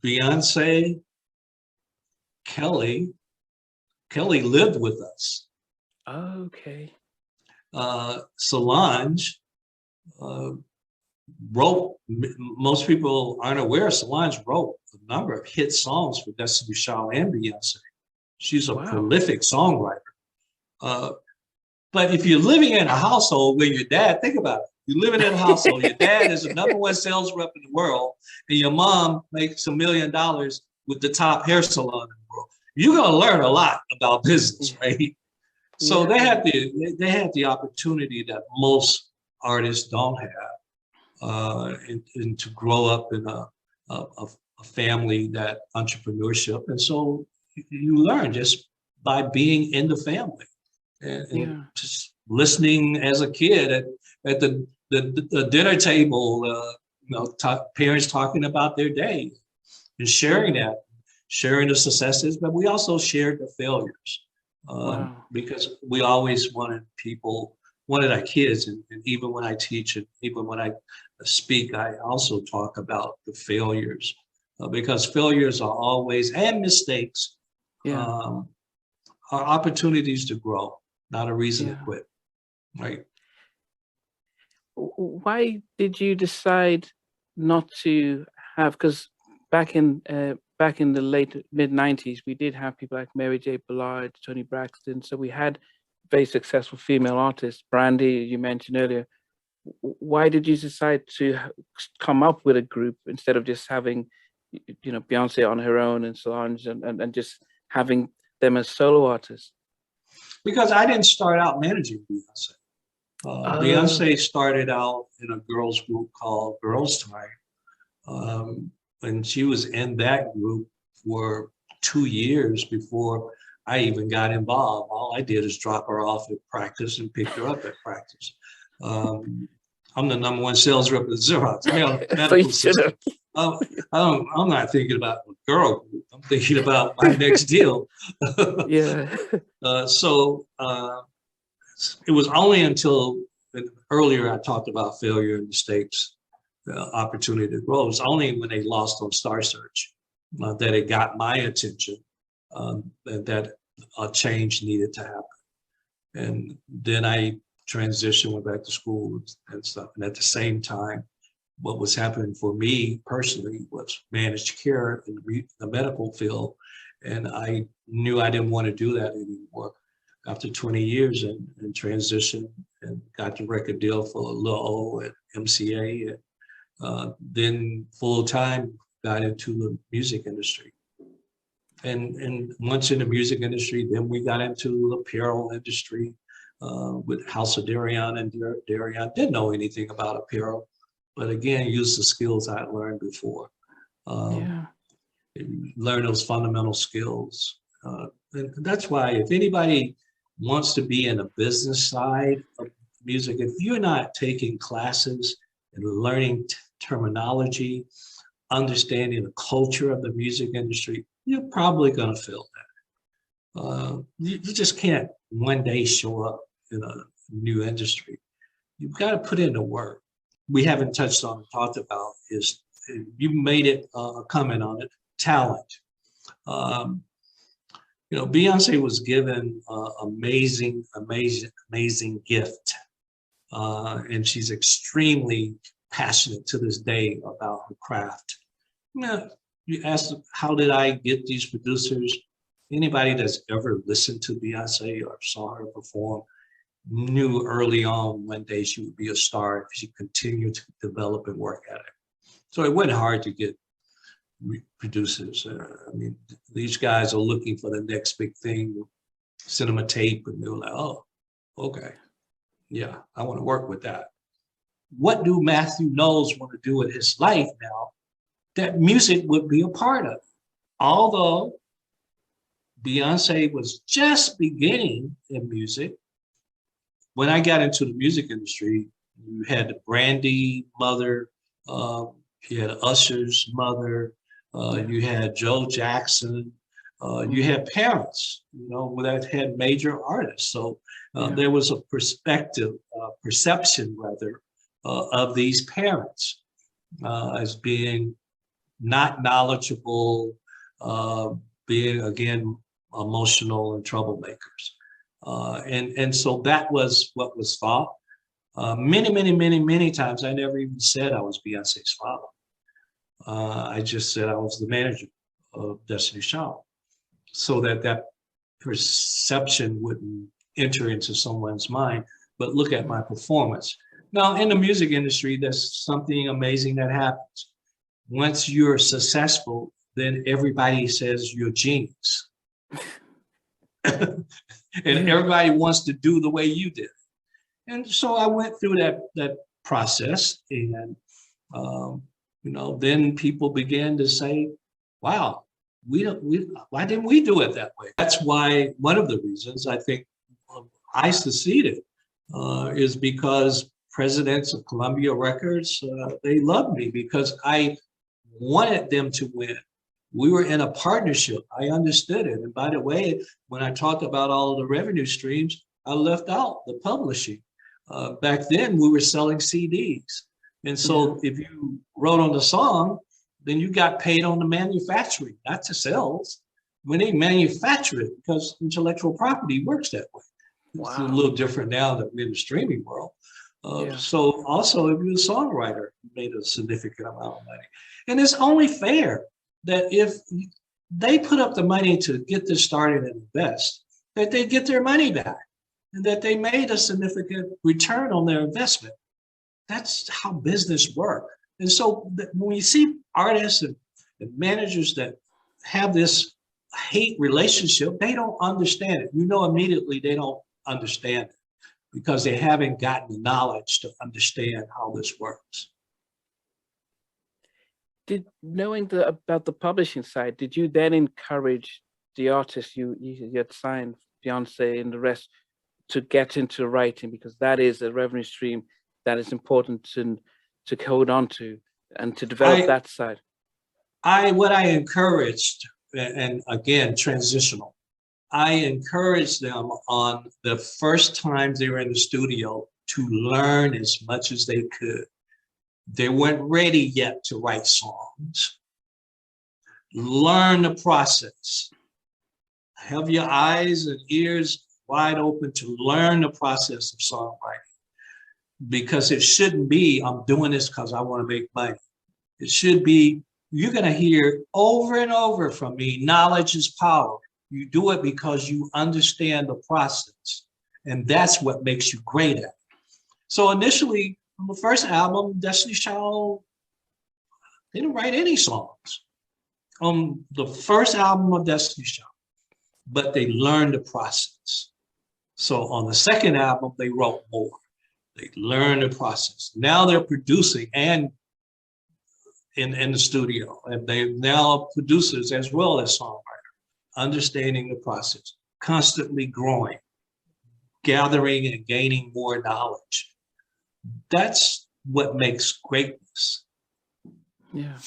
Beyonce, Kelly. Kelly lived with us. Okay. Solange uh, wrote, most people aren't aware, Solange wrote a number of hit songs for Destiny Child and Beyonce. She's a Wow. prolific songwriter. Uh, but if you're living in a household where your dad, think about it, you're living in a household, your dad is the #1 sales rep in the world, and your mom makes $1 million with the top hair salon in the world. You're gonna learn a lot about business, right? So Yeah. they had the opportunity that most artists don't have, and to grow up in a family that entrepreneurship, and so you learn just by being in the family and Yeah. just listening as a kid at the dinner table, parents talking about their day and sharing Yeah. that, sharing the successes, but we also shared the failures, Wow. because we always wanted our kids, and even when I teach and even when I speak, I also talk about the failures, because failures are always, and mistakes, Yeah. um, are opportunities to grow, not a reason to Yeah. quit, right? Why did you decide not to have? Because back in the late mid 90s, we did have people like Mary J. Blige, Tony Braxton. So we had very successful female artists. Brandy, you mentioned earlier. Why did you decide to come up with a group instead of just having, Beyonce on her own and Solange and just having them as solo artists? Because I didn't start out managing Beyonce. Oh, Beyonce started out in a girls group called Girls Time. Um, and she was in that group for 2 years before I even got involved. All I did is drop her off at practice and pick her up at practice. Um, I'm the #1 sales rep at Xerox so you medical should system. have. I'm not thinking about a girl group. I'm thinking about my next deal. Yeah. So it was only until earlier I talked about failure and mistakes, opportunity to grow. It was only when they lost on Star Search that it got my attention, that a change needed to happen. And then I transitioned, went back to school and stuff. And at the same time, what was happening for me personally was managed care in the medical field. And I knew I didn't want to do that anymore after 20 years, and transitioned and got the record deal for Lil O at MCA. And then full time got into the music industry. And once in the music industry, then we got into the apparel industry, with House of Darion and Darion. Didn't know anything about apparel, but again, used the skills I had learned before. Um, Yeah. Learn those fundamental skills. And that's why if anybody wants to be in a business side of music, if you're not taking classes and learning terminology, understanding the culture of the music industry, you're probably going to fail that. You just can't one day show up in a new industry. You've got to put in the work. We haven't touched on and talked about is, you made it a comment on it, talent. Um, Beyonce was given an amazing gift, and she's extremely passionate to this day about her craft. You ask, how did I get these producers? Anybody that's ever listened to Beyonce or saw her perform knew early on one day she would be a star if she continued to develop and work at it. So it wasn't hard to get producers. These guys are looking for the next big thing, send them a tape, and they were like, oh, okay, yeah, I want to work with that. What do Matthew Knowles want to do with his life now that music would be a part of? Although Beyonce was just beginning in music, when I got into the music industry, you had the Brandy mother, you had Usher's mother, Yeah. you had Joe Jackson, you Mm. had parents, that had major artists. So Yeah. there was a perception rather, of these parents as being not knowledgeable, being, again, emotional and troublemakers. And so that was what was thought. Many times I never even said I was Beyonce's father. I just said I was the manager of Destiny's Child, so that that perception wouldn't enter into someone's mind. But look at my performance. Now, in the music industry, there's something amazing that happens. Once you're successful, then everybody says you're a genius. And everybody wants to do the way you did. And so I went through that process, and then people began to say, wow, why didn't we do it that way? That's why one of the reasons I think I succeeded is because presidents of Columbia Records, they loved me because I wanted them to win. We were in a partnership. I understood it. And by the way, when I talked about all of the revenue streams, I left out the publishing. Back then, we were selling CDs. And so if you wrote on the song, then you got paid on the manufacturing, not the sales. When they manufacture it, because intellectual property works that way. It's a little different now that we're in the streaming world. So also, if you're a songwriter, you made a significant amount of money. And it's only fair that if they put up the money to get this started and invest, that they get their money back and that they made a significant return on their investment. That's how business works. And so when you see artists and managers that have this hate relationship, they don't understand it. You know immediately they don't understand it because they haven't gotten the knowledge to understand how this works. Knowing about the publishing side, did you then encourage the artists you had signed, Beyonce and the rest, to get into writing, because that is a revenue stream that is important to hold on to and to develop that side? What I encouraged, and again, transitional, I encouraged them on the first time they were in the studio to learn as much as they could. They weren't ready yet to write songs. Learn the process. Have your eyes and ears wide open to learn the process of songwriting. Because it shouldn't be, I'm doing this because I want to make money. It should be, you're going to hear over and over from me, knowledge is power. You do it because you understand the process. And that's what makes you great at it. So initially, on the first album, Destiny's Child didn't write any songs on the first album of Destiny's Child, but they learned the process. So on the second album, they wrote more. They learned the process. Now they're producing and in the studio, and they're now producers as well as songwriters, understanding the process, constantly growing, gathering and gaining more knowledge. That's what makes greatness. Yeah.